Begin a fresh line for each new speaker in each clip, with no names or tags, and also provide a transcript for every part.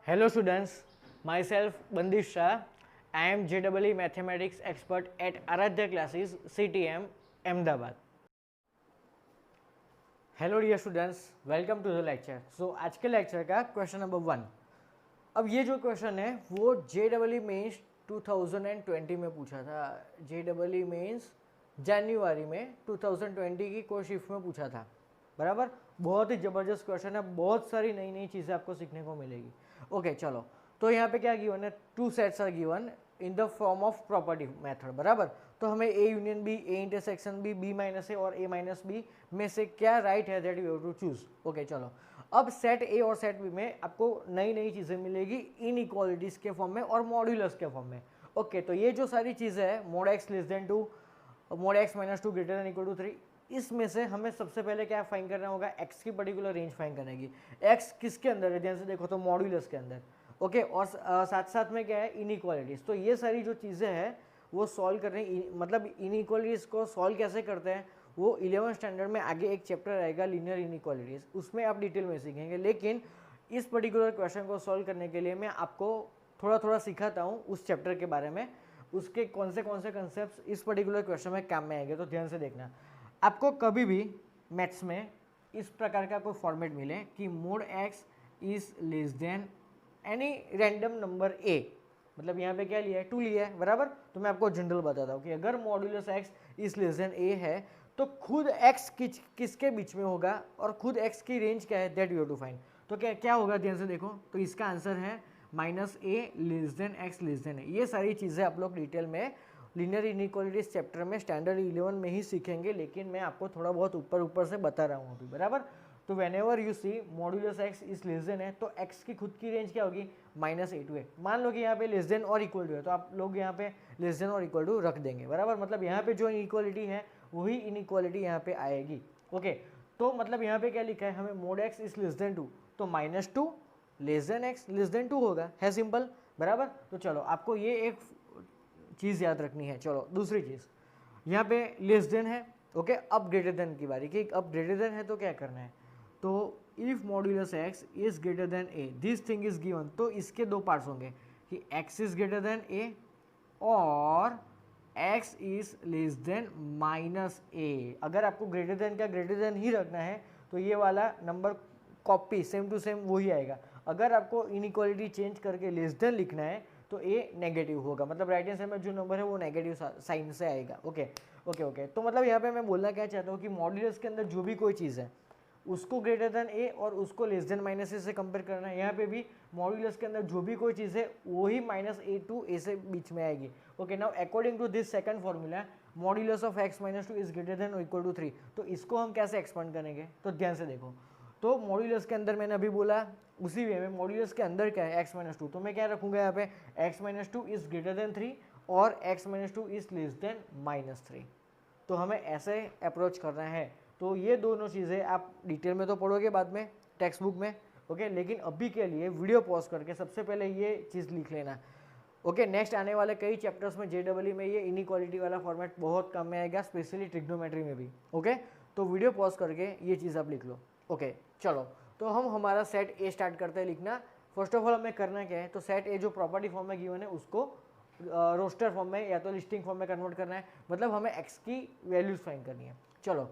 Hello students, myself Bandish Shah. I am JEE Mathematics expert at Aradhya Classes CTM Ahmedabad. Hello dear students, welcome to the lecture. So आज के lecture का question number 1। अब ये जो question है वो JEE mains 2020 में पूछा था। JEE मेंस जनवरी में 2020 की कोई शिफ्ट में पूछा था, बराबर। बहुत ही ज़बरदस्त क्वेश्चन है, बहुत सारी नई नई चीज़ें आपको सीखने को मिलेगी। ओके चलो, तो यहाँ पे क्या गिवन है, two sets are given in the form of property method, बराबर। तो हमें A union B, A intersection B, B minus A और ए माइनस बी में से क्या राइट है that you have to choose. Okay चलो, अब सेट ए और सेट बी में आपको नई नई चीज़ें मिलेगी इन इक्वालिटीज़ के फॉर्म में और मॉड्यूलस के फॉर्म में। ओके तो ये जो सारी चीज़ें हैं, mod x less than 2, mod x minus 2 greater than equal to 3, इसमें से हमें सबसे पहले क्या फाइंड करना होगा, एक्स की पर्टिकुलर रेंज फाइंड करने की। एक्स किसके अंदर है, ध्यान से देखो तो मॉड्यूलस के अंदर। ओके और साथ साथ में क्या है, इनइक्वालिटीज। तो ये सारी जो चीज़ें हैं वो सॉल्व करने, मतलब इनइक्वालिटीज को सॉल्व कैसे करते हैं वो 11th स्टैंडर्ड में आगे एक चैप्टर रहेगा लीनियर इनइक्वालिटीज, उसमें आप डिटेल में सीखेंगे। लेकिन इस पर्टिकुलर क्वेश्चन को सॉल्व करने के लिए मैं आपको थोड़ा थोड़ा सिखाता हूँ उस चैप्टर के बारे में, उसके कौन से कंसेप्ट इस पर्टिकुलर क्वेश्चन में काम में आएंगे। तो ध्यान से देखना, आपको कभी भी मैथ्स में इस प्रकार का कोई फॉर्मेट मिले कि mod x is less then any random number A, मतलब यहाँ पे क्या लिया है, 2 लिया है, बराबर। तो मैं आपको जनरल बताता हूँ कि अगर modulus x is less than a है तो खुद एक्स किसके बीच में होगा और खुद एक्स की रेंज क्या है that you have to find. तो क्या क्या होगा, ध्यान से देखो, तो इसका आंसर है minus a less than x less than a. ये सारी चीज़ें आप लोग डिटेल में लीनियर इनइक्वालिटीज चैप्टर में स्टैंडर्ड 11 में ही सीखेंगे, लेकिन मैं आपको थोड़ा बहुत ऊपर ऊपर से बता रहा हूँ अभी, बराबर। तो whenever you see modulus x is less than है तो एक्स की खुद की रेंज क्या होगी, माइनस ए टू ए। मान लो कि यहाँ पे लेस देन और इक्वल टू है तो आप लोग यहाँ पे लेस देन और इक्वल टू रख देंगे, बराबर। मतलब यहाँ पे जो इनइक्वालिटी है वही इनइक्वालिटी यहाँ पे आएगी। ओके तो मतलब यहाँ पे क्या लिखा है, हमें mode x is less than 2 तो minus 2 less than x less than 2 होगा, है सिंपल, बराबर। तो चलो आपको ये एक चीज़ याद रखनी है। चलो दूसरी चीज़, यहाँ पे लेस देन है, ओके। अब ग्रेटर देन की बारी कि अब ग्रेटर देन है तो क्या करना है, तो if modulus x is greater than a this thing is given, तो इसके दो पार्ट्स होंगे कि x is greater than a और x is less than minus a. अगर आपको ग्रेटर देन का ग्रेटर देन ही रखना है तो ये वाला number copy same to same वही आएगा। अगर आपको इनइक्वालिटी चेंज करके लेस देन लिखना है तो ए नेगेटिव होगा, मतलब राइट हैंड साइड में जो नंबर है वो नेगेटिव साइन से आएगा। ओके ओके ओके, तो मतलब यहाँ पे मैं बोलना क्या चाहता हूँ कि मॉड्यूलस के अंदर जो भी कोई चीज़ है उसको ग्रेटर देन ए और उसको लेस देन माइनस ए से कंपेयर करना है। यहाँ पे भी मॉड्यूलस के अंदर जो भी कोई चीज़ है वही माइनस ए टू ए से बीच में आएगी। Okay now according to this second formula modulus of x minus 2 is greater than और इक्वल टू 3, तो इसको हम कैसे एक्सपांड करेंगे, तो ध्यान से देखो। तो मॉड्यूलस के अंदर मैंने अभी बोला उसी वे में मॉड्यूलस के अंदर क्या है, एक्स माइनस 2, तो मैं क्या रखूँगा यहाँ पे, x minus 2 is greater then 3 और x minus 2 is less than minus 3। तो हमें ऐसे अप्रोच करना है। तो ये दोनों चीज़ें आप डिटेल में तो पढ़ोगे बाद में टेक्स्ट बुक में, ओके। लेकिन अभी के लिए वीडियो पॉज करके सबसे पहले ये चीज़ लिख लेना, ओके। नेक्स्ट आने वाले कई चैप्टर्स में JEE में ये इनइक्वालिटी वाला फॉर्मेट बहुत कम में आएगा, स्पेशली ट्रिग्नोमेट्री में भी, ओके। तो वीडियो पॉज करके ये चीज़ आप लिख लो, ओके। चलो तो हम हमारा सेट ए स्टार्ट करते हैं लिखना। फर्स्ट ऑफ ऑल हमें करना क्या है, तो सेट ए जो प्रॉपर्टी फॉर्म में गिवन है उसको रोस्टर फॉर्म में या तो लिस्टिंग फॉर्म में कन्वर्ट करना है, मतलब हमें एक्स की वैल्यूज फाइंड करनी है। चलो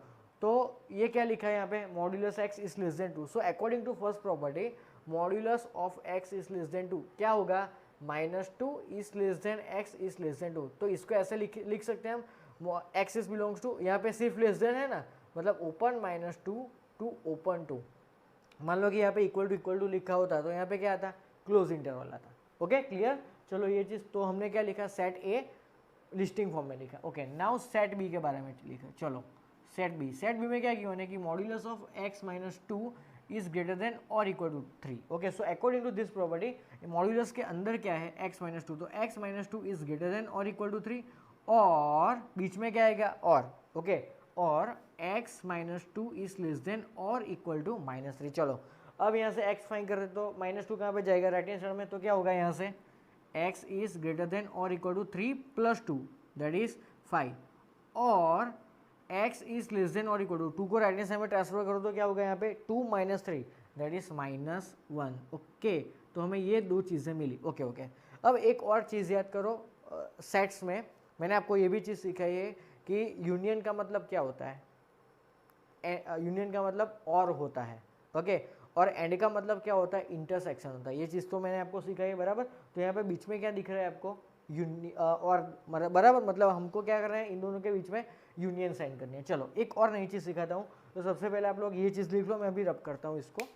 तो ये क्या लिखा है यहाँ पे, modulus x is less than 2, so according to first property modulus of x is less than 2 क्या होगा, minus 2 is less than x is less than 2। तो इसको ऐसे लिख सकते हैं हम, एक्स इज बिलोंग्स टू, यहाँ पे सिर्फ लेस देन है ना, मतलब ओपन माइनस 2 टू ओपन 2। मान लो कि यहाँ पे इक्वल टू लिखा होता तो यहाँ पे क्या आता, क्लोज इंटरवल आता। Okay clear. चलो ये चीज़ तो हमने क्या लिखा, सेट ए लिस्टिंग फॉर्म में लिखा। ओके नाउ सेट बी के बारे में लिखा। चलो सेट बी में क्या किया कि modulus of x minus 2 is greater than और equal to 3। Okay so according to this property modulus के अंदर क्या है, एक्स माइनस 2, तो x minus 2 is greater than और इक्वल टू 3 और बीच में क्या आएगा और, ओके और x minus 2 is less than और इक्वल टू माइनस 3। चलो अब यहाँ से x फाइंड कर रहे तो माइनस 2 कहाँ पे जाएगा, राइट हैंड साइड में, तो क्या होगा यहाँ से x इज ग्रेटर देन और equal to 3 plus 2 that is 5 और x इज लेस देन और इक्वल टू 2 को राइट हैंड साइड में ट्रांसफर करो तो क्या होगा यहाँ पे 2 minus 3 that is minus 1। Okay तो हमें ये दो चीज़ें मिली। ओके ओके, अब एक और चीज़ याद करो, सेट्स में मैंने आपको ये भी चीज़ सिखाई है कि यूनियन का मतलब क्या होता है, यूनियन का मतलब और होता है, ओके, और एंड का मतलब क्या होता है, इंटरसेक्शन होता है। ये चीज़ तो मैंने आपको सिखाई है, बराबर। तो यहाँ पे बीच में क्या दिख रहा है आपको, और बराबर, मतलब हमको क्या करना है, इन दोनों के बीच में यूनियन साइन करनी है। चलो एक और नई चीज़ सिखाता हूँ। तो सबसे पहले आप लोग ये चीज़ लिख लो, मैं अभी रब करता हूँ इसको।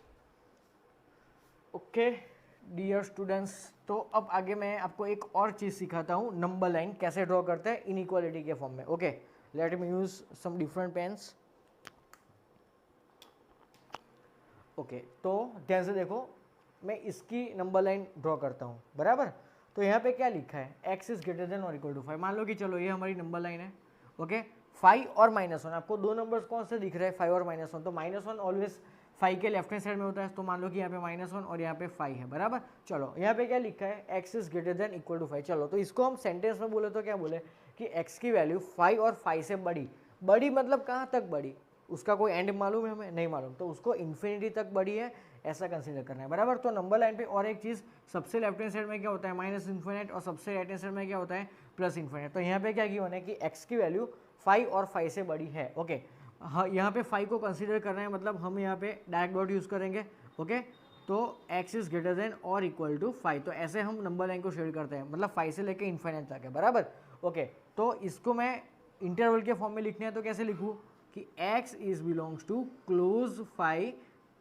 ओके डियर स्टूडेंट्स, तो अब आगे मैं आपको एक और चीज़ सिखाता हूँ, नंबर लाइन कैसे ड्रॉ करते हैं इनइक्वालिटी के फॉर्म में। Okay, let me use some different pens. Okay, तो ध्यान से देखो, मैं इसकी नंबर लाइन ड्रॉ करता हूँ, बराबर। तो यहाँ पे क्या लिखा है, x इज ग्रेटर देन और इक्वल टू 5। मान लो कि चलो ये हमारी नंबर लाइन है। ओके, 5 और -1, आपको दो नंबर्स कौन से दिख रहे हैं, 5 और -1। तो -1 ऑलवेज 5 के लेफ्ट हैंड साइड में होता है। तो मान लो कि यहाँ पे -1 और यहाँ पे 5 है, बराबर। चलो यहाँ पे क्या लिखा है, x is greater than equal to 5। चलो तो इसको हम सेंटेंस में बोले तो क्या बोले कि x की वैल्यू 5 और 5 से बड़ी। बड़ी मतलब कहाँ तक बड़ी, उसका कोई एंड मालूम है हमें, नहीं मालूम, तो उसको इन्फिनिटी तक बड़ी है ऐसा कंसीडर करना है, बराबर। तो नंबर लाइन पे और एक चीज़, सबसे लेफ्ट हैंड साइड में क्या होता है, माइनस इन्फिनिट, और सबसे राइट हैंड साइड में क्या होता है, प्लस इन्फिनिट। तो यहाँ पे क्या गिवन है कि x की वैल्यू 5 और 5 से बड़ी है। ओके, हाँ, यहाँ पे 5 को कंसीडर करना है, मतलब हम यहाँ पे डायरेक्ट डॉट यूज़ करेंगे। ओके, तो x इज ग्रेटर देन और इक्वल टू 5। तो ऐसे हम नंबर लाइन को शेड करते हैं, मतलब 5 से लेके इन्फिनिट तक है, बराबर। ओके, तो इसको मैं इंटरवल के फॉर्म में लिखने हैं, तो कैसे लिखूँ कि x is belongs to close 5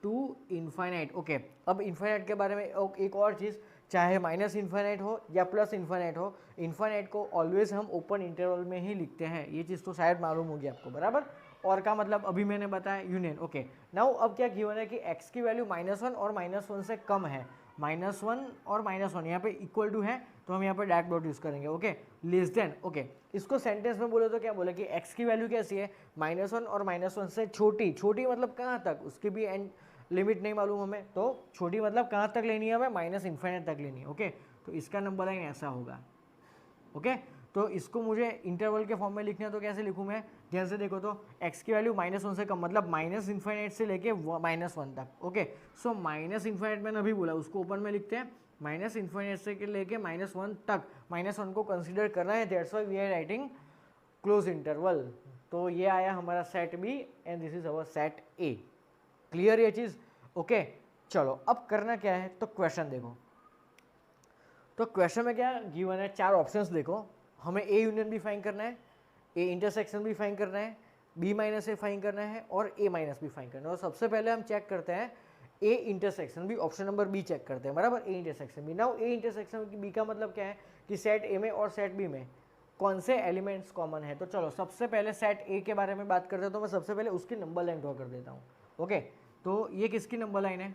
to infinite. Okay, अब इन्फाइनाइट के बारे में एक और चीज़, चाहे माइनस इन्फाइनाइट हो या प्लस इन्फाइनाइट हो, इन्फाइनाइट को ऑलवेज हम ओपन इंटरवल में ही लिखते हैं। ये चीज़ तो शायद मालूम होगी आपको, बराबर। और का मतलब अभी मैंने बताया यूनियन। ओके, नाउ अब क्या गिवन है कि x की वैल्यू -1 और -1 से कम है। -1 और -1 यहाँ पे इक्वल टू है, तो हम यहाँ पे डायरेक्ट डॉट यूज़ करेंगे। Okay, less than. ओके, इसको सेंटेंस में बोले तो क्या बोले कि x की वैल्यू कैसी है, -1 और -1 से छोटी। छोटी मतलब कहाँ तक, उसकी भी एंड लिमिट नहीं मालूम हमें, तो छोटी मतलब कहाँ तक लेनी है हमें, माइनस इन्फिनिट तक लेनी है। ओके, तो इसका नंबर लाइन ऐसा होगा। ओके, तो इसको मुझे इंटरवल के फॉर्म में लिखना है, तो कैसे लिखूँ मैं, ध्यान से देखो, तो x की वैल्यू -1 से कम, मतलब माइनस इन्फिनिट से लेके -1 तक। ओके, सो माइनस इन्फिनिट मैंने अभी बोला, उसको ओपन में लिखते हैं, माइनस इन्फिनिट से लेके -1 तक, -1 को कंसिडर करना है, that's why we are writing close interval. तो ये आया हमारा set B and this is our set A. Clear ये चीज़। ओके, चलो अब करना क्या है, तो क्वेश्चन देखो। तो क्वेश्चन में क्या गिवन है, चार ऑप्शंस देखो, हमें ए यूनियन भी फाइंड करना है, ए इंटरसेक्शन भी फाइंड करना है, बी माइनस ए फाइंड करना है, और ए माइनस भी फाइंड करना है। और सबसे पहले हम चेक करते हैं ए इंटरसेक्शन भी, ऑप्शन नंबर बी चेक करते हैं, बराबर। A intersection B, now A intersection B का मतलब क्या है कि सेट ए में और सेट बी में कौन से एलिमेंट्स कॉमन है। तो चलो सबसे पहले सेट ए के बारे में बात करते हैं, तो मैं सबसे पहले उसकी नंबर लाइन ड्रॉ कर देता हूँ। ओके, तो ये किसकी नंबर लाइन है,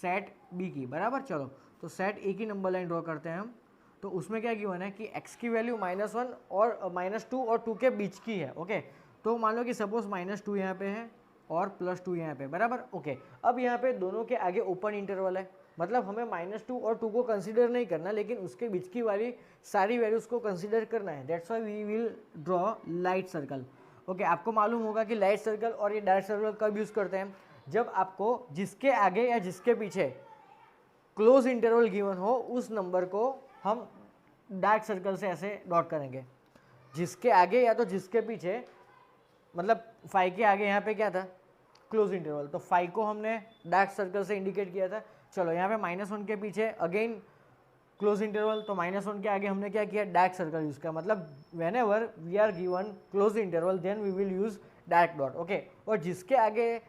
सेट बी की, बराबर। चलो तो सेट ए की नंबर लाइन ड्रॉ करते हैं हम। तो उसमें क्या गिवन है कि x की वैल्यू -1 और -2 और 2 के बीच की है। ओके, तो मान लो कि सपोज -2 यहाँ पे है और +2 यहाँ पे, बराबर। ओके, अब यहाँ पे दोनों के आगे ओपन इंटरवल है, मतलब हमें -2 और 2 को कंसीडर नहीं करना, लेकिन उसके बीच की वाली सारी वैल्यूज़ को कंसीडर करना है। That's why we will draw light circle. Okay, आपको मालूम होगा कि लाइट सर्कल और ये डार्क सर्कल कब यूज़ करते हैं, जब आपको जिसके आगे या जिसके पीछे क्लोज इंटरवल गिवन हो, उस नंबर को हम डार्क सर्कल से ऐसे डॉट करेंगे, जिसके आगे या तो जिसके पीछे, मतलब 5 के आगे यहाँ पे क्या था, क्लोज इंटरवल, तो 5 को हमने डार्क सर्कल से इंडिकेट किया था। चलो यहाँ पे -1 के पीछे अगेन क्लोज इंटरवल, तो -1 के आगे हमने क्या किया, डार्क सर्कल यूज किया, मतलब whenever we are given close interval then we will use dark dot. Okay, और जिसके आगे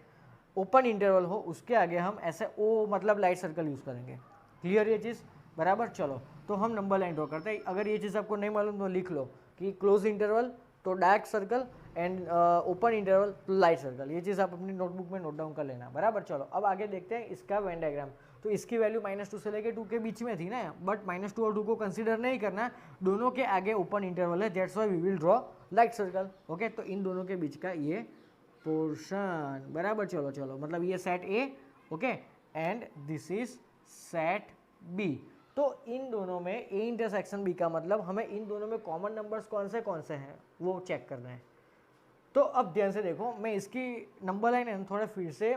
ओपन इंटरवल हो उसके आगे हम ऐसे ओ मतलब लाइट सर्कल यूज़ करेंगे। क्लियर ये चीज़, बराबर। चलो तो हम नंबर लाइन ड्रॉ करते हैं। अगर ये चीज़ आपको नहीं मालूम तो लिख लो कि क्लोज इंटरवल तो dark circle and open interval तो लाइट सर्कल। ये चीज़ आप अपनी नोटबुक में नोट डाउन कर लेना, बराबर। चलो अब आगे देखते हैं इसका वेन डायग्राम। तो इसकी वैल्यू -2 से लेके 2 के बीच में थी ना, बट -2 और 2 को कंसीडर नहीं करना, दोनों के आगे ओपन इंटरवल है, that's why we will draw light circle. Okay, तो इन दोनों के बीच का ये पोर्शन, बराबर। चलो चलो, मतलब ये set A, okay, and this is set B. तो इन दोनों में ए इंटरसेक्शन बी का मतलब हमें इन दोनों में कॉमन नंबर्स कौन से हैं वो चेक करना है। तो अब ध्यान से देखो, मैं इसकी नंबर लाइन थोड़ा फिर से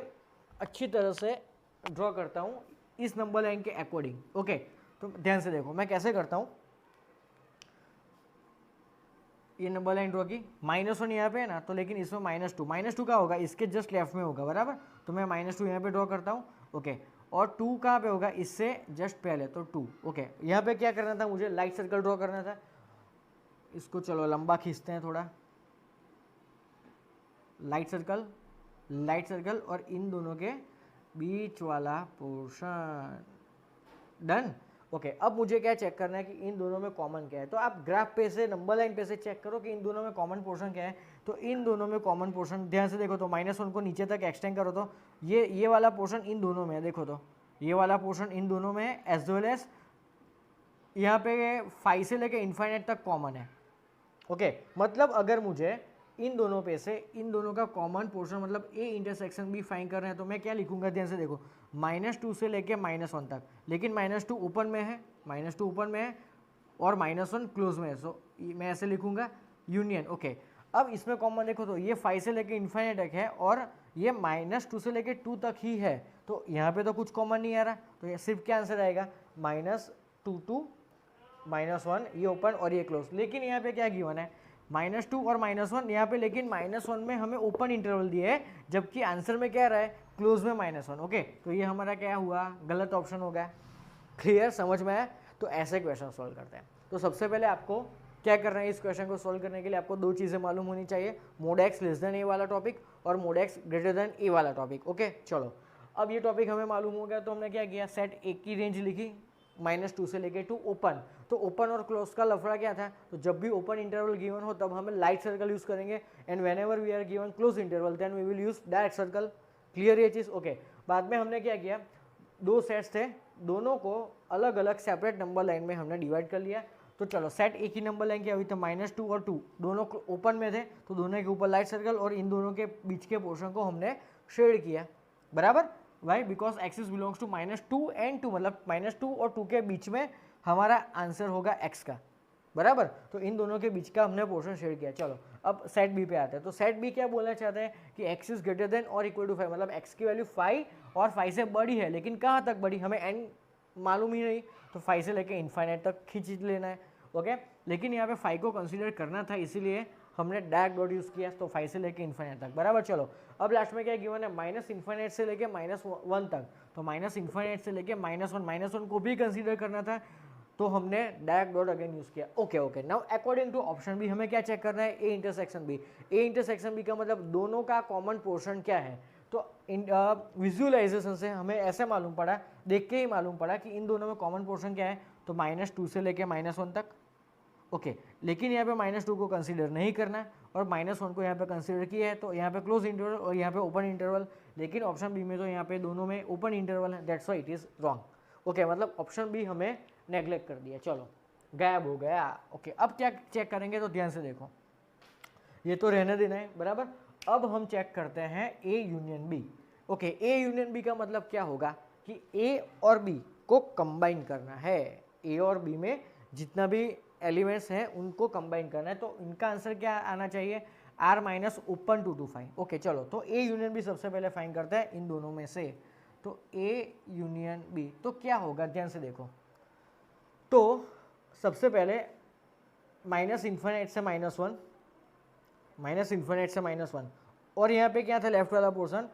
अच्छी तरह से ड्रॉ करता हूँ इस नंबर लाइन के अकॉर्डिंग। ओके, तो ध्यान से देखो मैं कैसे करता हूँ। ये नंबर लाइन ड्रॉ की, -1 यहाँ पे है ना, तो लेकिन इसमें -2 का होगा इसके जस्ट लेफ्ट में होगा, बराबर। तो मैं -2 यहाँ पे ड्रॉ करता हूँ। ओके, और 2 कहाँ पे होगा, इससे जस्ट पहले, तो 2। ओके, यहाँ पे क्या करना था मुझे, लाइट सर्कल ड्रॉ करना था। इसको चलो लंबा खींचते हैं थोड़ा, लाइट सर्कल और इन दोनों के बीच वाला पोर्शन, डन। ओके, अब मुझे क्या चेक करना है कि इन दोनों में कॉमन क्या है। तो आप ग्राफ पे से, नंबर लाइन पे से चेक करो कि इन दोनों में कॉमन पोर्शन क्या है। तो इन दोनों में कॉमन पोर्शन ध्यान से देखो, तो -1 को नीचे तक एक्सटेंड करो तो ये वाला पोर्शन इन दोनों में है, देखो तो ये वाला पोर्शन इन दोनों में है, एज वेल एज यहाँ पे 5 से लेके इन्फाइनाइट तक कॉमन है। ओके, मतलब अगर मुझे इन दोनों पे से इन दोनों का कॉमन पोर्शन मतलब ए इंटरसेक्शन भी फाइंड कर रहे हैं, तो मैं क्या लिखूंगा, ध्यान से देखो, -2 से लेके -1 तक, लेकिन -2 ओपन में है, -2 ओपन में है और -1 क्लोज में है। सो मैं ऐसे लिखूंगा यूनियन। ओके, अब इसमें कॉमन देखो तो ये 5 से लेके इन्फाइनाइट तक है और ये -2 से लेके 2 तक ही है, तो यहाँ पे तो कुछ कॉमन नहीं आ रहा, तो ये सिर्फ क्या आंसर आएगा, -2 to -1, ये ओपन और ये क्लोज। लेकिन यहाँ पे क्या गिवन है, -2 और -1 यहाँ पे, लेकिन -1 में हमें ओपन इंटरवल दिया है, जबकि आंसर में क्या रहा है, क्लोज में -1। ओके, तो ये हमारा क्या हुआ, गलत ऑप्शन हो गया। क्लियर, समझ में आया। तो ऐसे क्वेश्चन सॉल्व करते हैं। तो सबसे पहले आपको क्या करना है, इस क्वेश्चन को सॉल्व करने के लिए आपको 2 चीज़ें मालूम होनी चाहिए, मोड x लेस देन ए वाला टॉपिक और मोड x ग्रेटर देन ए वाला टॉपिक। ओके, चलो अब ये टॉपिक हमें मालूम हो गया, तो हमने क्या किया, सेट ए की रेंज लिखी, -2 से लेके 2 ओपन। तो ओपन और क्लोज का लफड़ा क्या था, तो जब भी ओपन इंटरवल गिवन हो तब हमें लाइट सर्कल यूज करेंगे, and whenever we are given close interval then we will use direct circle. Clear ये चीज़। ओके, बाद में हमने क्या किया, 2 सेट्स थे, दोनों को अलग अलग सेपरेट नंबर लाइन में हमने डिवाइड कर लिया। तो चलो सेट ए की नंबर लाइन क्या हुई, तो -2 और 2 दोनों ओपन में थे, तो दोनों के ऊपर लाइट सर्कल और इन दोनों के बीच के पोर्शन को हमने शेड किया, बराबर। Why, because axis belongs to -2 and 2, मतलब -2 और 2 के बीच में हमारा आंसर होगा x का, बराबर। तो इन दोनों के बीच का हमने पोर्शन शेयर किया। चलो अब सेट बी पे आते हैं। तो सेट बी क्या बोलना चाहते हैं कि x इज ग्रेटर देन और इक्वल टू 5, मतलब x की वैल्यू 5 और 5 से बड़ी है, लेकिन कहाँ तक बड़ी, हमें n मालूम ही नहीं, तो 5 से लेके इन्फाइनाइट तक खींच लेना है। ओके, लेकिन यहाँ पे 5 को कंसीडर करना था, इसीलिए हमने डायरेक्ट डॉट यूज़ किया, तो 5 से लेके इन्फाइनाइट तक, बराबर। चलो अब लास्ट में क्या गिवन है, -इन्फाइनाइट से लेके -1 तक, तो -इन्फाइनाइट से लेके -1 को भी कंसीडर करना था, तो हमने डायरेक्ट डॉट अगेन यूज़ किया। Okay, now according to option B हमें क्या चेक करना है, A intersection B. A intersection B का मतलब दोनों का कॉमन पोर्शन क्या है। तो विजुअलाइजेशन से हमें ऐसे मालूम पड़ा, देख के ही मालूम पड़ा कि इन दोनों में कॉमन पोर्शन क्या है, तो -2 से लेके -1 तक। ओके, लेकिन यहाँ पे -2 को कंसीडर नहीं करना और -1 को यहाँ पे कंसीडर किया है, तो यहाँ पे क्लोज इंटरवल और यहाँ पे ओपन इंटरवल, लेकिन ऑप्शन बी में तो यहाँ पे दोनों में ओपन इंटरवल है, that's why it is wrong. Okay, मतलब ऑप्शन बी हमें नेग्लेक्ट कर दिया, चलो गायब हो गया। ओके, अब क्या चेक करेंगे, तो ध्यान से देखो, ये तो रहने देना है, बराबर। अब हम चेक करते हैं A union B. Okay, A union B का मतलब क्या होगा कि ए और बी को कंबाइन करना है, ए और बी में जितना भी एलिमेंट्स हैं उनको कंबाइन करना है, तो इनका आंसर क्या आना चाहिए, r minus open 2 to 5। Okay, चलो तो ए यूनियन बी सबसे पहले फाइंड करते हैं इन दोनों में से। तो ए यूनियन बी तो क्या होगा, ध्यान से देखो, तो सबसे पहले -इन्फिनिट से -1, -इन्फिनिट से -1, और यहाँ पे क्या था लेफ्ट वाला पोर्शन,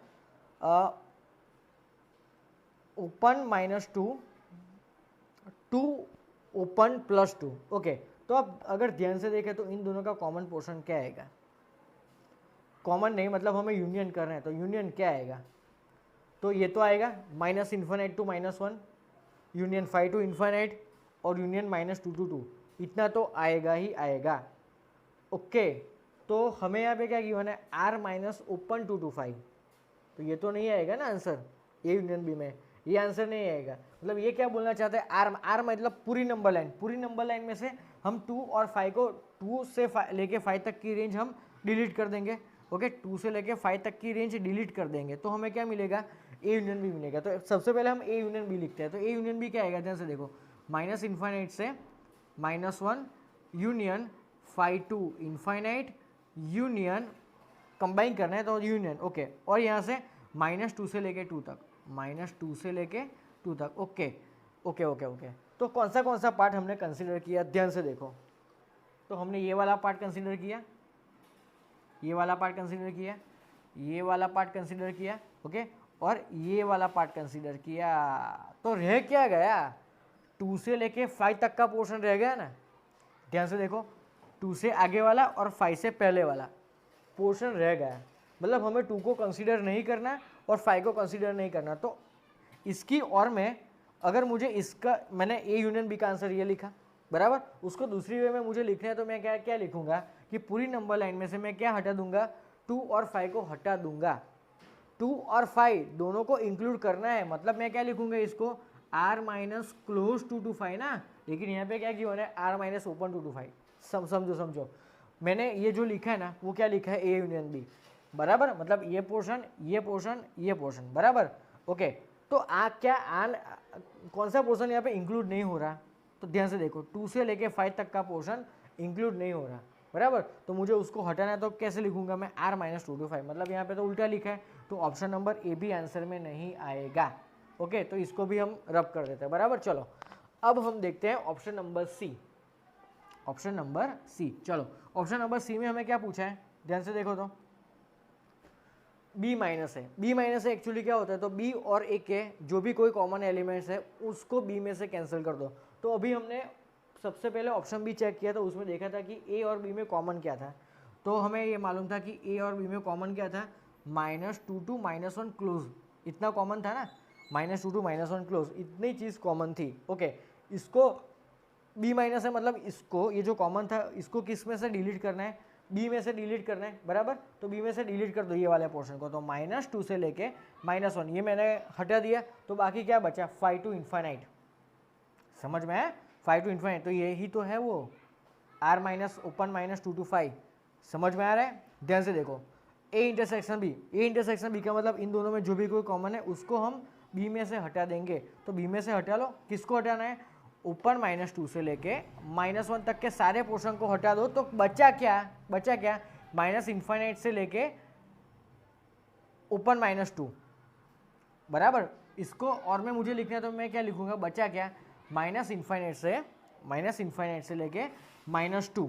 ओपन -2 2 ओपन +2। ओके, तो अब अगर ध्यान से देखें तो इन दोनों का कॉमन पोर्शन क्या आएगा, कॉमन नहीं मतलब हमें यूनियन कर रहे हैं, तो यूनियन क्या आएगा, तो ये तो आएगा -infinite to -1, union 5 to infinite और यूनियन -2 to 2, इतना तो आएगा ही आएगा। ओके, तो हमें यहाँ पे क्या गिवन है, r माइनस ओपन 2 to 5, तो ये तो नहीं आएगा ना आंसर ए यूनियन बी में, ये आंसर नहीं आएगा। मतलब ये क्या बोलना चाहते हैं, आर मतलब पूरी नंबर लाइन में से हम 2 और 5 को 2 से लेके 5 तक की रेंज हम डिलीट कर देंगे। ओके, 2 से लेके 5 तक की रेंज डिलीट कर देंगे, तो हमें क्या मिलेगा, ए यूनियन बी मिलेगा। तो सबसे पहले हम ए यूनियन बी लिखते हैं, तो ए यूनियन बी क्या आएगा, ध्यान से देखो, -इन्फिनिट से -1 union 5 to infinite union, combine करना है तो यूनियन। ओके, और यहाँ से -2 से लेके 2 तक, -2 से लेके 2 तक। Okay okay okay okay. तो कौन सा पार्ट हमने कंसिडर किया, ध्यान से देखो। तो हमने ये वाला पार्ट कंसिडर किया, ये वाला पार्ट कंसिडर किया, ये वाला पार्ट कंसिडर किया, ओके, और ये वाला पार्ट कंसिडर किया। तो रह क्या गया, 2 से लेके 5 तक का पोर्शन रह गया ना। ध्यान से देखो, 2 से आगे वाला और 5 से पहले वाला पोर्शन रह गया। मतलब हमें 2 को कंसीडर नहीं करना और 5 को कंसीडर नहीं करना। तो इसकी और में अगर मुझे इसका, मैंने ए यूनियन बी का आंसर ये लिखा, बराबर, उसको दूसरी वे में मुझे लिखना है तो मैं क्या क्या लिखूंगा कि पूरी नंबर लाइन में से मैं क्या हटा दूंगा, 2 और 5 को हटा दूंगा। 2 और 5 दोनों को इंक्लूड करना है, मतलब मैं क्या लिखूंगा इसको, r माइनस क्लोज टू 5 ना, लेकिन यहाँ पे क्या किया है, r माइनस ओपन टू 5। समझो, मैंने ये जो लिखा है ना वो क्या लिखा है, ए यूनियन बी, बराबर, मतलब ये पोर्शन ये पोर्शन ये पोर्शन, बराबर, ओके। तो कौन सा पोर्शन यहाँ पे इंक्लूड नहीं हो रहा, तो ध्यान से देखो, 2 से लेके 5 तक का पोर्शन इंक्लूड नहीं हो रहा, बराबर। तो मुझे उसको हटाना है, तो कैसे लिखूंगा मैं, r माइनस 2 to 5, मतलब यहाँ पे तो उल्टा लिखा है, तो ऑप्शन नंबर ए भी आंसर में नहीं आएगा। ओके, तो इसको भी हम रब कर देते हैं, बराबर। चलो अब हम देखते हैं option number C. Option number C, चलो ऑप्शन नंबर सी में हमें क्या पूछा है, ध्यान से देखो। तो बी माइनस है, बी माइनस है एक्चुअली क्या होता है, तो बी और ए के जो भी कोई कॉमन एलिमेंट्स है उसको बी में से कैंसिल कर दो। तो अभी हमने सबसे पहले ऑप्शन बी चेक किया, तो उसमें देखा था कि ए और बी में कॉमन क्या था। तो हमें ये मालूम था कि ए और बी में कॉमन क्या था, -2 to -1 क्लोज, इतना कॉमन था ना, -2 to -1 क्लोज, इतनी चीज़ कॉमन थी। ओके, इसको बी माइनस है, मतलब इसको, ये जो कॉमन था इसको किस में से डिलीट करना है, बी में से डिलीट करना है, बराबर। तो बी में से डिलीट कर दो ये वाले पोर्शन को, तो -2 से लेके -1 ये मैंने हटा दिया, तो बाकी क्या बचा, 5 to इन्फाइनाइट। समझ में है, 5 to इन्फाइनाइट, तो ये ही तो है वो r माइनस ओपन -2 to 5। समझ में आ रहा है, ध्यान से देखो, A intersection B, A intersection B का मतलब इन दोनों में जो भी कोई कॉमन है उसको हम बी में से हटा देंगे। तो बी में से हटा लो, किसको हटाना है, ऊपर -2 से लेके -1 तक के सारे पोर्शन को हटा दो, तो बचा क्या, माइनस इन्फाइनाइट से लेके ऊपर -2, बराबर। इसको और में मुझे लिखना है, तो मैं क्या लिखूंगा, बचा क्या, माइनस इन्फाइनाइट से लेके -2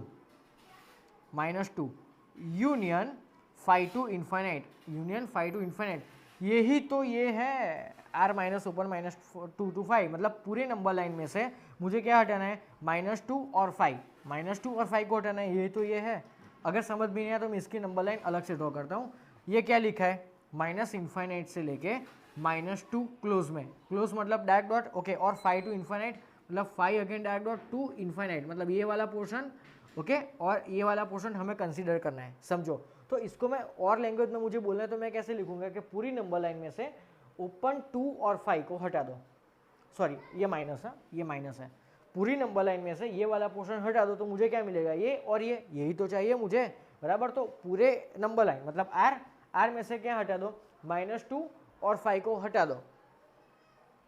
यूनियन 5 to इन्फाइनाइट, यही तो ये है r माइनस ओपन -2 to 5, मतलब पूरे नंबर लाइन में से मुझे क्या हटाना है, -2 और 5 को हटाना है, यही तो ये है। अगर समझ भी नहीं आया तो मैं इसकी नंबर लाइन अलग से ड्रॉ करता हूँ। ये क्या लिखा है, माइनस इन्फाइनाइट से लेके -2 क्लोज में, क्लोज मतलब डायरेक्ट डॉट, ओके, और 5 to इन्फाइनाइट मतलब 5 again direct dot to infinite, मतलब ये वाला पोर्शन, ओके, और ये वाला पोर्शन हमें कंसीडर करना है, समझो। तो इसको मैं और लैंग्वेज में मुझे बोलना है, तो मैं कैसे लिखूंगा कि पूरी नंबर लाइन में से ओपन 2 और 5 को हटा दो, सॉरी ये माइनस है, ये माइनस है, पूरी नंबर लाइन में से ये वाला पोर्शन हटा दो, तो मुझे क्या मिलेगा, ये और ये, यही तो चाहिए मुझे, बराबर। तो पूरे नंबर लाइन मतलब r में से क्या हटा दो, -2 और 5 को हटा दो,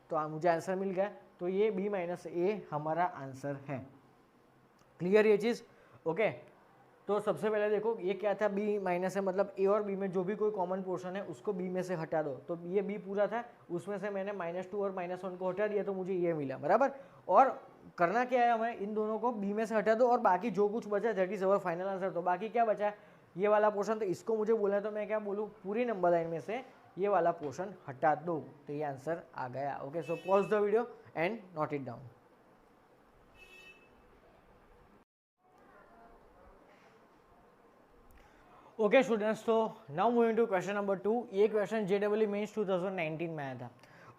तो मुझे आंसर मिल गया। तो ये b माइनस ए हमारा आंसर है। क्लियर ये चीज़, ओके। तो सबसे पहले देखो ये क्या था, b माइनस है, मतलब a और b में जो भी कोई कॉमन पोर्शन है उसको b में से हटा दो। तो ये b पूरा था, उसमें से मैंने -2 और -1 को हटा दिया, तो मुझे ये मिला, बराबर। और करना क्या है, हमें इन दोनों को b में से हटा दो, और बाकी जो कुछ बचा that is our final answer. तो बाकी क्या बचा, ये वाला पोर्शन, तो इसको मुझे बोला है, तो मैं क्या बोलूँ, पूरी नंबर लाइन में से ये वाला पोर्शन हटा दो, तो ये आंसर आ गया। Okay, so pause the video and note it down. Okay students, तो now moving to question number 2। ये क्वेश्चन JEE मेंस 2019 में आया था।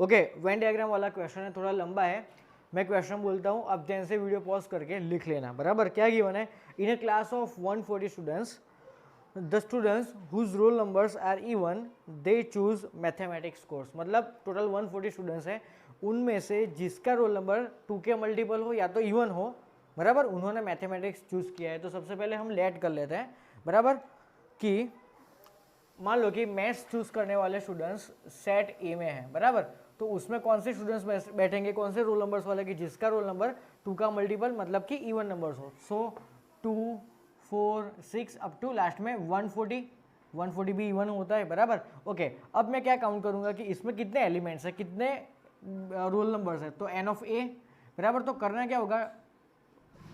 ओके, वेन डायग्राम वाला क्वेश्चन है, थोड़ा लंबा है, मैं क्वेश्चन बोलता हूँ, अब ध्यान से वीडियो पॉज करके लिख लेना, बराबर। क्या गिवन है, in a class of 140 students, the students whose roll numbers are even they choose mathematics course, मतलब टोटल 140 स्टूडेंट्स हैं, उनमें से जिसका रोल नंबर 2 के मल्टीपल हो या तो इवन हो, बराबर, उन्होंने मैथमेटिक्स चूज किया है। तो सबसे पहले हम लेट कर लेते हैं, बराबर, कि मान लो कि मैथ्स चूज करने वाले स्टूडेंट्स सेट ए में है, बराबर। तो उसमें कौन से स्टूडेंट्स बैठेंगे, कौन से रोल नंबर्स वाले, कि जिसका रोल नंबर 2 का मल्टीपल मतलब कि इवन नंबर्स हो। सो 2, 4, 6 अप टू लास्ट में 140 भी इवन होता है, बराबर। ओके, अब मैं क्या काउंट करूंगा कि इसमें कितने एलिमेंट्स हैं, कितने रोल नंबर्स है, तो एन ऑफ ए बराबर, तो करना क्या होगा,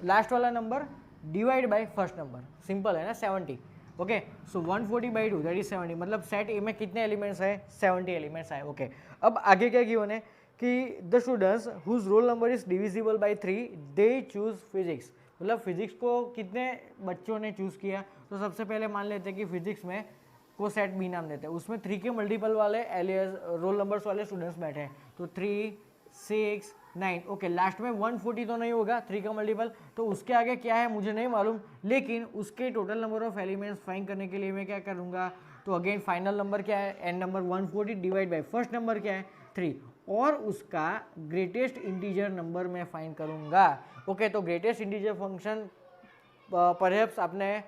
लास्ट वाला number divide by first number, simple है ना 70। ओके, सो 140/2 दैट इज 70, मतलब सेट ए में कितने एलिमेंट्स है, 70 एलिमेंट्स आए। ओके, अब आगे क्या गिवन है कि the students whose roll number is divisible by 3 they choose physics, मतलब फिजिक्स को कितने बच्चों ने चूज किया, तो सबसे पहले मान लेते हैं कि फिजिक्स में को सेट बी नाम देते हैं, उसमें 3 के मल्टीपल वाले एलियस रोल नंबर्स वाले स्टूडेंट्स बैठे हैं, तो 3, 6, 9। ओके, लास्ट में 140 तो नहीं होगा 3 का मल्टीपल, तो उसके आगे क्या है मुझे नहीं मालूम, लेकिन उसके total number of elements find करने के लिए मैं क्या करूँगा, तो अगेन फाइनल नंबर क्या है, N number 140 divide by first number क्या है 3, और उसका ग्रेटेस्ट इंटीजर नंबर मैं फाइंड करूँगा। ओके, तो ग्रेटेस्ट इंटीजर फंक्शन परहैप्स आपने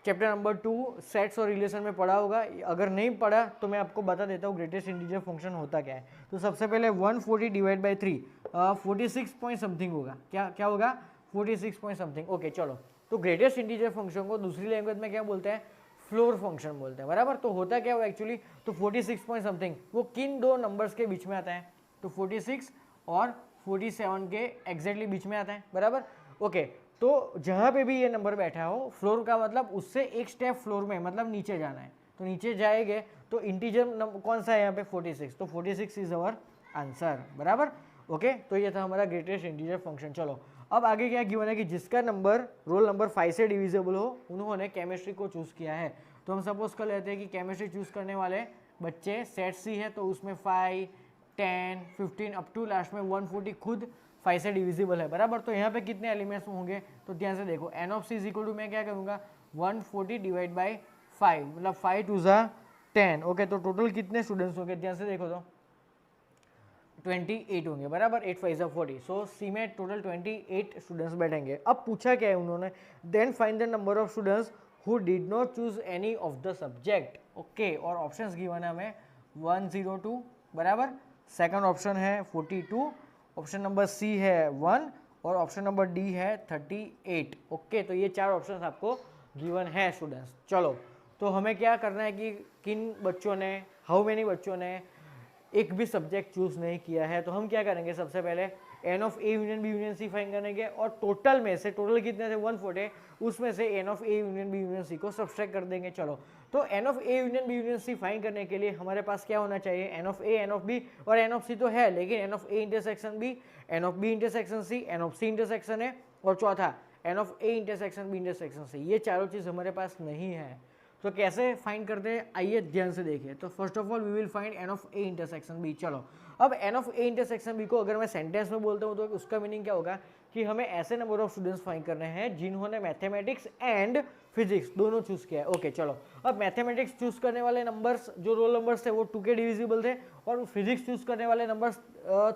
चैप्टर नंबर 2 सेट्स और रिलेशन में पढ़ा होगा, अगर नहीं पढ़ा तो मैं आपको बता देता हूँ ग्रेटेस्ट इंटीजर फंक्शन होता क्या है। तो सबसे पहले 140 डिवाइड बाई 3 46 पॉइंट समथिंग होगा, क्या होगा 46 पॉइंट समथिंग। ओके चलो, तो ग्रेटेस्ट इंटीजर फंक्शन को दूसरी लैंग्वेज में क्या बोलते हैं, फ्लोर फंक्शन बोलते हैं, बराबर। तो होता क्या हो एक्चुअली, तो 46 पॉइंट समथिंग वो किन दो नंबर्स के बीच में आता है, तो 46 और 47 के एग्जैक्टली बीच में आता है, बराबर। ओके, तो जहाँ पे भी ये नंबर बैठा हो, फ्लोर का मतलब उससे एक स्टेप फ्लोर में, मतलब नीचे जाना है, तो नीचे जाएंगे तो इंटीजर कौन सा है यहाँ पे 46, तो 46 इज अवर आंसर, बराबर। ओके, तो ये था हमारा ग्रेटेस्ट इंटीजर फंक्शन। चलो अब आगे क्या गिवन है कि जिसका नंबर रोल नंबर 5 से डिविजिबल हो उन्होंने केमिस्ट्री को चूज़ किया है। तो हम सपोज कर लेते हैं कि केमिस्ट्री चूज़ करने वाले बच्चे सेट सी है, तो उसमें 5, 10, 15 अप टू लास्ट में 140 खुद 5 से डिविजिबल है, बराबर। तो यहाँ पे कितने एलिमेंट्स होंगे, तो ध्यान से देखो, N of C is equal to मैं क्या करूँगा 140 डिवाइड बाई 5, मतलब 5 2 ज़ा 10। ओके, तो टोटल कितने स्टूडेंट्स होंगे, ध्यान से देखो तो 28 होंगे, बराबर। 8 5 ज़ा 40, सो सी में टोटल 28 स्टूडेंट्स बैठेंगे। अब पूछा क्या है उन्होंने, then find the number of students who did not choose any of the subject. Okay, और ऑप्शंस गिवन है हमें 102, बराबर। सेकंड ऑप्शन है 42, ऑप्शन नंबर सी है 1 और ऑप्शन नंबर डी है 38। ओके, तो ये 4 ऑप्शन आपको गिवन है स्टूडेंट्स। चलो, तो हमें क्या करना है कि किन बच्चों ने, हाउ मेनी बच्चों ने एक भी सब्जेक्ट चूज नहीं किया है, तो हम क्या करेंगे, सबसे पहले N of A union B union C find करेंगे, और टोटल में से, टोटल कितने थे 140, उसमें से N of A union B union C को सब्सट्रैक्ट कर देंगे। चलो, तो N of A union B union C find करने के लिए हमारे पास क्या होना चाहिए, N of A, N of B और एन ऑफ सी तो है, लेकिन N of A intersection B, N of B intersection C, N of C intersection है, और चौथा N of A intersection B intersection सी। ये चारों चीज़ हमारे पास नहीं है, तो कैसे फाइंड करते हैं, आइए ध्यान से देखिए। तो first of all we will find N of A intersection B. चलो, अब N of A intersection B को अगर मैं सेंटेंस में बोलता हूँ तो उसका मीनिंग क्या होगा कि हमें ऐसे नंबर ऑफ स्टूडेंट्स फाइंड करने हैं जिन्होंने मैथमेटिक्स एंड फिजिक्स दोनों चूज किया है। ओके चलो, अब मैथमेटिक्स चूज करने वाले नंबर्स, जो रोल नंबर्स थे वो 2 के डिविजिबल थे, और फिजिक्स चूज करने वाले नंबर्स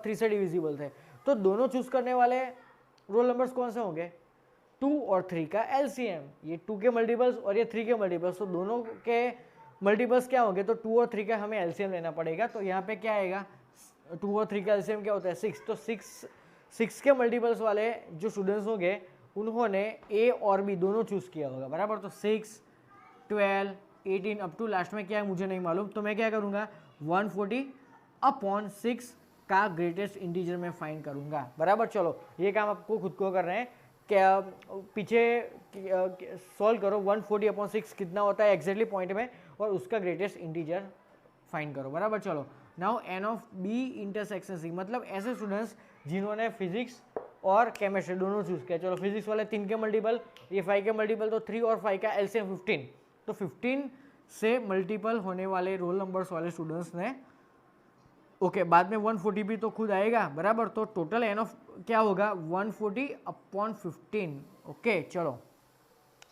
3 से डिविजिबल थे। तो दोनों चूज करने वाले रोल नंबर्स कौन से होंगे, 2 और 3 का एलसीएम, ये 2 के मल्टीपल्स और ये 3 के मल्टीपल्स, तो दोनों के मल्टीपल्स क्या होंगे, तो 2 और 3 का हमें एलसीएम लेना पड़ेगा। तो यहाँ पे क्या आएगा, 2 और 3 का एलसीएम क्या होता है 6, तो 6 के मल्टीपल्स वाले जो स्टूडेंट्स होंगे उन्होंने ए और बी दोनों चूज किया होगा, बराबर। तो 6, 12, 18 अप टू लास्ट में क्या है मुझे नहीं मालूम, तो मैं क्या करूँगा 140/6 का ग्रेटेस्ट इंटीजर में फाइंड करूँगा, बराबर। चलो, ये काम आपको खुद को कर रहे हैं, क्या पीछे सॉल्व करो, 140/6 कितना होता है एग्जैक्टली पॉइंट में, और उसका ग्रेटेस्ट इंटीजर फाइंड करो, बराबर। चलो, now N of B intersection C, मतलब ऐसे स्टूडेंट्स जिन्होंने फिजिक्स और केमिस्ट्री दोनों चूज किया। चलो, फिजिक्स वाले 3 के मल्टीपल, ये 5 के मल्टीपल, तो 3 और 5 का एलसीएम 15, तो 15 से मल्टीपल होने वाले रोल नंबर्स वाले स्टूडेंट्स ने, ओके बाद में 140 भी तो खुद आएगा, बराबर। तो टोटल एन ऑफ क्या होगा 140/15। ओके चलो,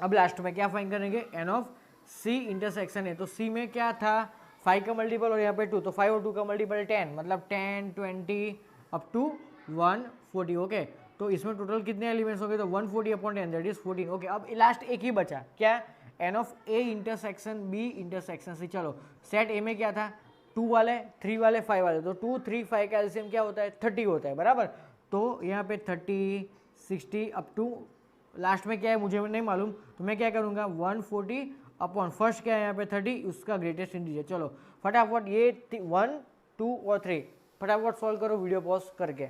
अब लास्ट में क्या फाइंड करेंगे, एन ऑफ सी इंटरसेक्शन है, तो सी में क्या था 5 का मल्टीपल और यहाँ पे 2, तो 5 और 2 का मल्टीपल 10, मतलब 10, 20 अप टू 140। ओके, तो इसमें टोटल कितने एलिमेंट्स हो गए, तो 140/10 दैट इज 14। ओके, अब लास्ट एक ही बचा, क्या, N of A intersection B intersection C. चलो, सेट ए में क्या था 2 वाले, 3 वाले, 5 वाले, तो 2, 3, 5 का एलसीएम क्या होता है 30 होता है, बराबर। तो यहाँ पे 30, 60 अप टू लास्ट में क्या है मुझे नहीं मालूम, तो मैं क्या करूँगा 140 फर्स्ट क्या है यहाँ पे 30, उसका ग्रेटेस्ट इंटीजर। चलो फटाफट, ये 1, 2 और 3 फटाफट सॉल्व करो वीडियो पॉज करके।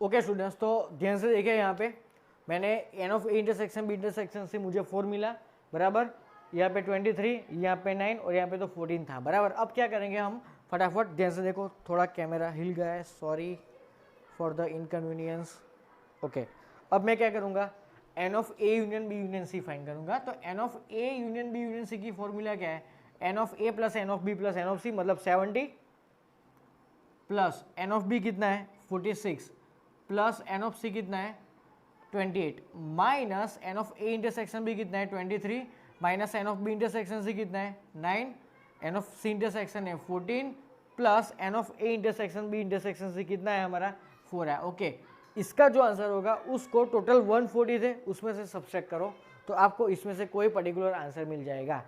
ओके स्टूडेंट्स, तो ध्यान से देखिए, यहाँ पे मैंने N of A intersection B intersection से मुझे 4 मिला, बराबर, यहाँ पे 23, यहाँ पे 9 और यहाँ पे तो 14 था, बराबर। अब क्या करेंगे हम, फटाफट ध्यान से देखो, थोड़ा कैमरा हिल गया है, sorry for the inconvenience. Okay, अब मैं क्या करूँगा, n of A union B union C find करूँगा। तो N of A union B union C की फॉर्मूला क्या है, n of A plus N of B plus N of C, मतलब 70 प्लस एन ऑफ बी कितना है 46 plus N of सी कितना है 28 minus N of A intersection B कितना है 23 minus N of B intersection C कितना है 9, एन ऑफ सी इंटरसेक्शन है 14 plus N of A intersection B intersection C कितना है हमारा 4 है। ओके, इसका जो आंसर होगा उसको टोटल 140 थे उसमें से सब्सट्रैक्ट करो तो आपको इसमें से कोई पर्टिकुलर आंसर मिल जाएगा।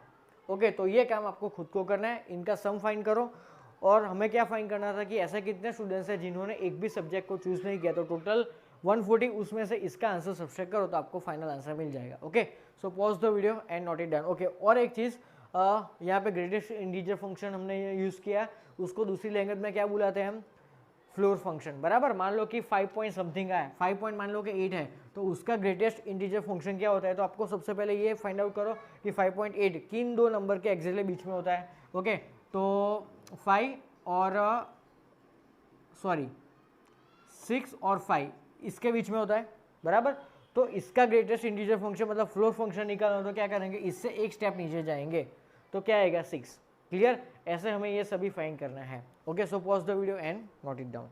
ओके, तो ये काम आपको खुद को करना है, इनका सम फाइंड करो। और हमें क्या फाइंड करना था कि ऐसे कितने स्टूडेंट्स हैं जिन्होंने एक भी सब्जेक्ट को चूज नहीं किया, तो टोटल 140 उसमें से इसका आंसर सब्सट्रैक्ट करो तो आपको फाइनल आंसर मिल जाएगा। Okay, so pause the video and note it down. Okay, और एक चीज़, यहाँ पे ग्रेटेस्ट इंटीजर फंक्शन हमने यूज़ किया, उसको दूसरी लैंग्वेज में क्या बुलाते हैं हम, फ्लोर फंक्शन, बराबर। मान लो कि 5 पॉइंट समथिंग का है, 5 पॉइंट मान लो कि 8 है, तो उसका ग्रेटेस्ट इंटीजर फंक्शन क्या होता है, तो आपको सबसे पहले ये फाइंड आउट करो कि 5.8 किन दो नंबर के एक्जेक्टली बीच में होता है। ओके, तो 5 और 6 और 5 इसके बीच में होता है, बराबर। तो इसका ग्रेटेस्ट इंटीजर फंक्शन मतलब फ्लोर फंक्शन निकालना हो तो क्या करेंगे, इससे एक स्टेप नीचे जाएंगे तो क्या आएगा 6। क्लियर, ऐसे हमें ये सभी फाइंड करना है। Okay, so pause the video and note it down.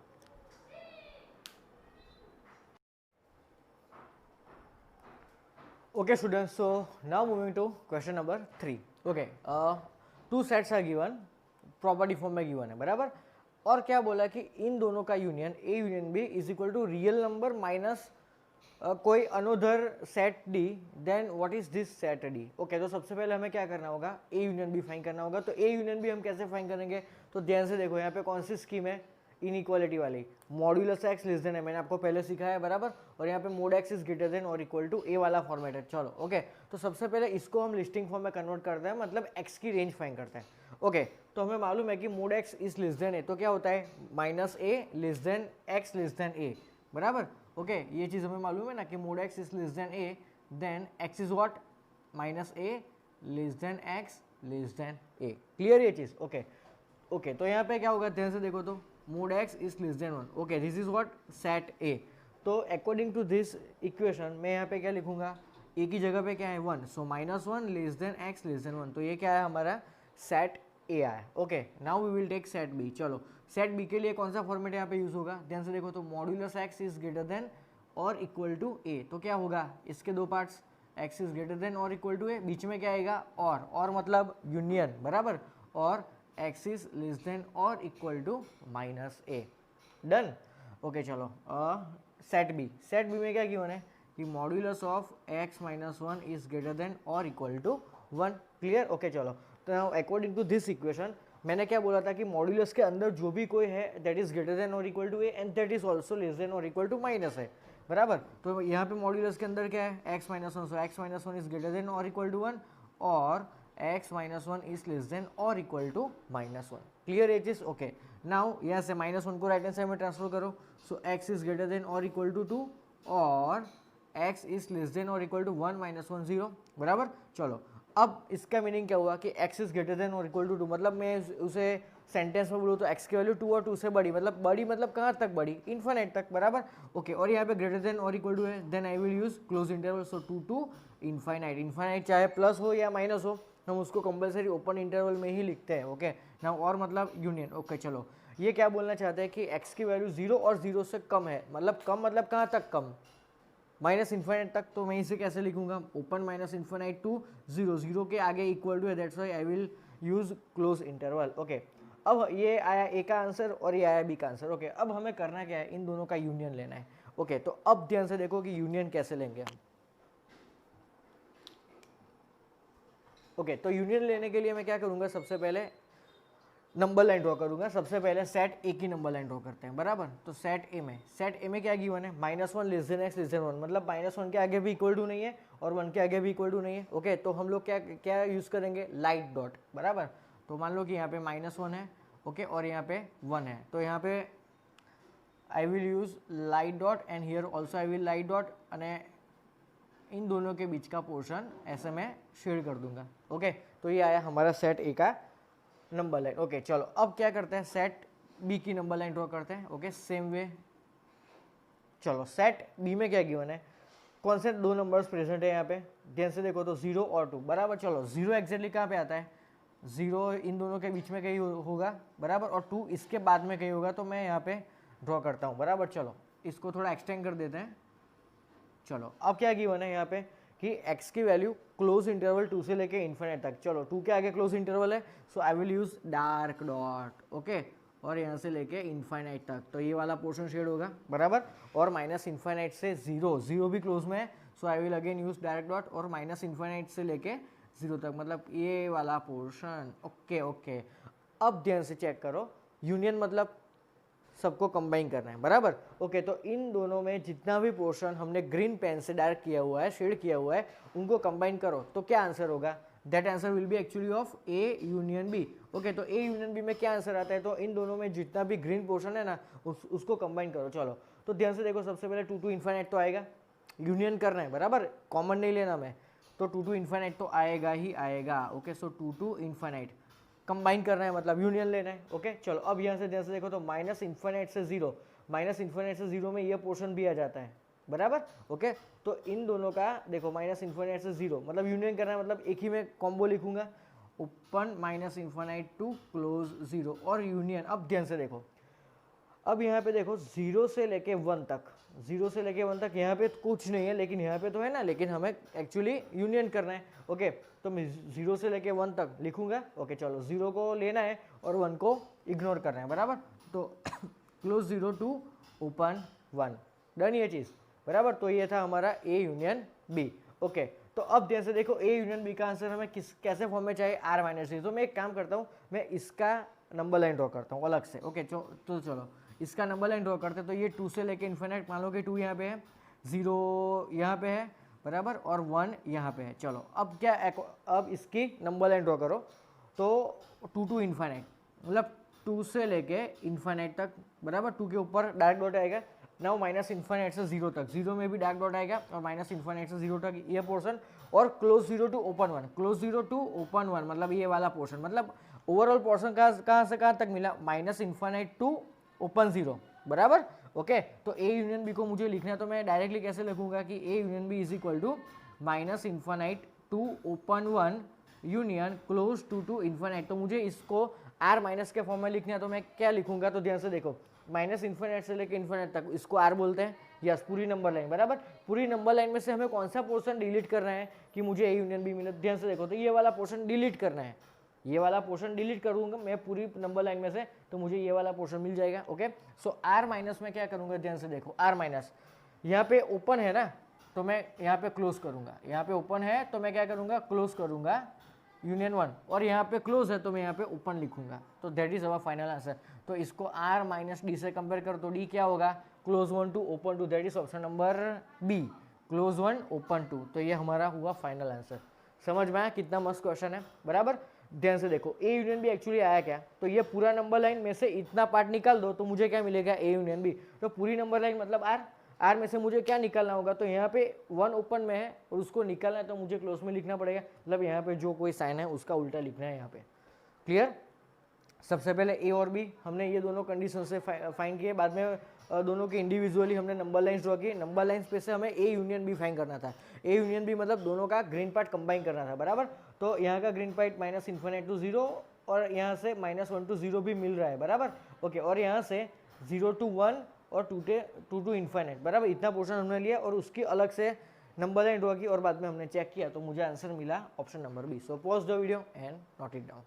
Okay students, so now moving to question number 3. Okay, two sets are given, property form में गिवन है, बराबर। और क्या बोला कि इन दोनों का union A union B is equal to real number minus कोई another set D, then what is this set D. Okay, तो सबसे पहले हमें क्या करना होगा, ए यूनियन बी फाइंड करना होगा। तो ए यूनियन बी हम कैसे फाइंड करेंगे, तो ध्यान से देखो, यहाँ पे कौन सी स्कीम है, इनइक्वालिटी वाली, मॉड्यूलस एक्स लेस देन है, मैंने आपको पहले सिखाया है, बराबर। और यहाँ पे mode x is greater than और इक्वल टू ए वाला फॉर्मेट है। चलो ओके, तो सबसे पहले इसको हम लिस्टिंग फॉर्म में कन्वर्ट करते हैं, मतलब एक्स की रेंज फाइंड करते हैं। ओके, तो हमें मालूम है कि mod x is less than a, तो क्या होता है minus a less than x less than a, बराबर। ओके, ये चीज़ हमें मालूम है ना कि mod x is less than a, then x is what minus a less than x less than a. Clear ये चीज़। ओके ओके, तो यहाँ पे क्या होगा, ध्यान से देखो, तो mode x is less than 1। Okay, this is what set ए। तो अकॉर्डिंग टू दिस इक्वेशन मैं यहाँ पे क्या लिखूंगा, ए की जगह पे क्या है 1, so -1 less than x less than 1, तो ये क्या है हमारा सेट ए आया। Okay, now we will take set B. चलो, सेट बी के लिए कौन सा फॉर्मेट यहाँ पे यूज होगा, ध्यान से देखो, तो modulus x is greater than और इक्वल टू ए, तो क्या होगा, इसके दो parts, x is greater than और इक्वल टू ए, बीच में क्या आएगा और मतलब यूनियन, बराबर, और एक्स इज लेस देन और equal to minus A. Done. Okay, चलो सेट बी में क्या गिवन है कि modulus of x minus 1 is greater than और इक्वल टू 1। क्लियर। ओके, चलो, तो अकॉर्डिंग टू दिस इक्वेशन मैंने क्या बोला था कि मॉड्यूलस के अंदर जो भी कोई है दैट इज ग्रेटर देन और equal to A and that is also less than और इक्वल टू माइनस है, बराबर। तो यहाँ पे मॉड्यूलस के अंदर क्या है, x minus 1, so x minus 1 is greater than और इक्वल टू 1 और x minus 1 is less than और equal to -1। Clear h is. Okay, now यहाँ से -1 को राइट हैंड साइड में ट्रांसफर करो, so x is greater than और equal to 2 और x इज लेस देन और इक्वल टू 1 -1 0, बराबर। चलो, अब इसका मीनिंग क्या हुआ कि x इज ग्रेटर देन और इक्वल टू 2, मतलब मैं उसे सेंटेंस में बोलूँ तो x की वैल्यू 2 और 2 से बड़ी, मतलब कहाँ तक बड़ी, इन्फिनिट तक, बराबर। ओके, और यहाँ पे ग्रेटर देन और इक्वल टू है, then I will use close interval, so 2 to infinite चाहे प्लस हो या माइनस हो, हम उसको कंपलसरी ओपन इंटरवल में ही लिखते हैं। ओके ना, और मतलब यूनियन। ओके, चलो, ये क्या बोलना चाहते हैं कि x की वैल्यू 0 और 0 से कम है, मतलब कहाँ तक कम, माइनस इन्फिनिट तक। तो मैं इसे कैसे लिखूंगा, ओपन माइनस इन्फिनिट टू 0, 0 के आगे इक्वल टू है, that's why I will use close interval. Okay, अब ये आया ए का आंसर और ये आया बी का आंसर। ओके, अब हमें करना क्या है, इन दोनों का यूनियन लेना है। ओके, तो अब ध्यान से देखो कि यूनियन कैसे लेंगे हम। ओके, तो यूनियन लेने के लिए मैं क्या करूंगा, सबसे पहले नंबर लाइन ड्रॉ करूंगा। सबसे पहले सेट ए की नंबर लाइन ड्रॉ करते हैं, बराबर। तो सेट ए में क्या गिवन है, -1 less than x less than 1, मतलब -1 के आगे भी इक्वल टू नहीं है और 1 के आगे भी इक्वल टू नहीं है। ओके, तो हम लोग क्या यूज करेंगे, लाइट डॉट, बराबर। तो मान लो कि यहाँ पे -1 है, ओके, और यहाँ पे 1 है, तो यहाँ पे I will use light dot and here also I will light dot, અને इन दोनों के बीच का पोर्शन ऐसे मैं शेड कर दूंगा, ओके। तो ये आया हमारा सेट ए का नंबर लाइन, ओके। चलो अब क्या करते हैं, सेट बी की नंबर लाइन ड्रॉ करते हैं, ओके, सेम वे। चलो सेट बी में क्या गिवन है, कौन से दो नंबर्स प्रेजेंट है यहाँ पे, ध्यान से देखो तो 0 और 2, बराबर। चलो 0 एक्जैक्टली कहाँ पे आता है, 0 इन दोनों के बीच में कहीं होगा, बराबर, और 2 इसके बाद में कहीं होगा, तो मैं यहाँ पे ड्रॉ करता हूँ, बराबर। चलो इसको थोड़ा एक्सटेंड कर देते हैं। चलो अब क्या गिवन है यहाँ पे कि x की वैल्यू क्लोज इंटरवल 2 से लेके इन्फिनिट तक। चलो 2 के आगे क्लोज इंटरवल है, so I will use dark dot, okay, और यहाँ से लेके इन्फिनिट तक, तो ये वाला पोर्शन शेड होगा, बराबर। और माइनस इन्फिनिट से 0 भी क्लोज में है, so I will again use direct dot, और माइनस इन्फिनिट से लेके 0 तक, मतलब ये वाला पोर्शन, ओके ओके। अब ध्यान से चेक करो, यूनियन मतलब सबको कंबाइन करना है, बराबर, ओके। तो इन दोनों में जितना भी पोर्शन हमने ग्रीन पेन से डायरेक्ट किया हुआ है, शेड किया हुआ है, उनको कंबाइन करो, तो क्या आंसर होगा, that answer will be actually of A union B, okay. तो ए यूनियन बी में क्या आंसर आता है, तो इन दोनों में जितना भी ग्रीन पोर्शन है ना, उसको कंबाइन करो। चलो तो ध्यान से देखो, सबसे पहले 2 टू इन्फिनिट तो आएगा, यूनियन करना है, बराबर, कॉमन नहीं लेना मैं, तो 2 टू इन्फिनिट तो आएगा ही आएगा, okay. So 2 to infinite combine करना है, मतलब यूनियन लेना है, ओके। चलो अब यहाँ से ध्यान से देखो तो माइनस इन्फिनिट से 0, माइनस इन्फिनिट से 0 में ये पोर्शन भी आ जाता है, बराबर, ओके। तो इन दोनों का देखो माइनस इन्फिनिट से 0 मतलब यूनियन करना है, मतलब एक ही में कॉम्बो लिखूंगा, open minus infinite to close 0 और यूनियन। अब ध्यान से देखो, अब यहाँ पे देखो 0 से लेके 1 तक, 0 से लेके 1 तक यहाँ पे कुछ नहीं है, लेकिन यहाँ पे तो है ना, लेकिन हमें एक्चुअली यूनियन करना है, ओके। तो मैं 0 से लेके 1 तक लिखूंगा, ओके। चलो 0 को लेना है और 1 को इग्नोर करना है, बराबर। तो क्लोज 0 टू ओपन 1, डन ये चीज़, बराबर। तो ये था हमारा ए यूनियन बी, ओके। तो अब ध्यान से देखो, ए यूनियन बी का आंसर हमें कैसे फॉर्म में चाहिए, r माइनस डी। तो मैं एक काम करता हूँ, मैं इसका नंबर लाइन ड्रॉ करता हूँ अलग से, ओके। तो चलो इसका नंबर लाइन ड्रॉ करते हैं। तो ये 2 से लेके इन्फिनिट, मान लो कि 2 यहाँ पे है, 0 यहाँ पे है, बराबर, और 1 यहाँ पे है। चलो अब क्या, अब इसकी नंबर लाइन ड्रॉ करो, तो 2 टू इन्फिनिट, मतलब 2 से लेके इन्फिनिट तक, बराबर। 2 के ऊपर डायरेक्ट डॉट आएगा, नाउ माइनस इन्फिनिट से 0 तक, 0 में भी डायरेक्ट डॉट आएगा, और माइनस इन्फिनिट से 0 तक ये पोर्शन, और close 0 to open 1, close 0 to open 1 मतलब ये वाला पोर्शन, मतलब ओवरऑल पोर्शन कहाँ से कहाँ तक मिला, माइनस इन्फिनिट टू ओपन 0, बराबर, ओके। तो ए यूनियन बी को मुझे लिखना है, तो मैं डायरेक्टली कैसे लिखूंगा कि A union B is equal to minus infinite to open 1 union close 2 to infinite. तो मुझे इसको आर माइनस के फॉर्म में लिखना है, तो मैं क्या लिखूंगा, तो ध्यान से देखो, माइनस इन्फिनिट से लेकर इन्फिनिट तक, इसको आर बोलते हैं, यस, पूरी नंबर लाइन, बराबर। पूरी नंबर लाइन में से हमें कौन सा पोर्शन डिलीट करना है कि मुझे ए यूनियन बी मिले, ध्यान से देखो, तो ये वाला पोर्शन डिलीट करना है, ये वाला पोर्शन डिलीट करूंगा मैं पूरी नंबर लाइन में से, तो मुझे ये वाला पोर्शन मिल जाएगा, ओके। सो आर माइनस में क्या करूंगा, ध्यान से देखो, आर माइनस यहाँ पे ओपन है ना, तो मैं यहाँ पे क्लोज करूंगा, यहाँ पे ओपन है तो मैं क्या करूंगा, क्लोज करूंगा यूनियन 1, और यहाँ पे क्लोज है तो मैं यहाँ पे ओपन लिखूंगा, तो that is our final answer. तो इसको आर माइनस डी से कंपेयर करो, तो डी क्या होगा, close 1 to open 2, that is option number B, close 1 open 2। तो ये हमारा हुआ फाइनल आंसर। समझ में आया कितना मस्त क्वेश्चन है, बराबर। ध्यान से देखो, ए यूनियन बी एक्चुअली आया क्या, तो ये पूरा नंबर लाइन में से इतना पार्ट निकाल दो, तो मुझे क्या मिलेगा, ए यूनियन बी। तो पूरी नंबर लाइन मतलब आर, आर में से मुझे क्या निकालना होगा, तो यहाँ पे 1 ओपन में है और उसको निकालना है, तो मुझे क्लोज में लिखना पड़ेगा, मतलब यहाँ पे जो कोई साइन है उसका उल्टा लिखना है यहाँ पे, क्लियर। सबसे पहले ए और बी हमने ये दोनों कंडीशन से फाइंड किए, बाद में दोनों के इंडिविजुअली हमने नंबर लाइन्स ड्रॉ किए, नंबर लाइन्स पे से हमें ए यूनियन बी फाइंड करना था। ए यूनियन बी मतलब दोनों का ग्रीन पार्ट कंबाइन करना था, बराबर। तो यहाँ का green part minus infinite to 0 और यहाँ से -1 टू 0 भी मिल रहा है, बराबर, ओके। और यहाँ से 0 टू 1 और 2 टू इन्फिनिट, बराबर, इतना पोर्शन हमने लिया और उसकी अलग से नंबर लाइन ड्रॉ की और बाद में हमने चेक किया, तो मुझे आंसर मिला option number B. So pause the video and note it down.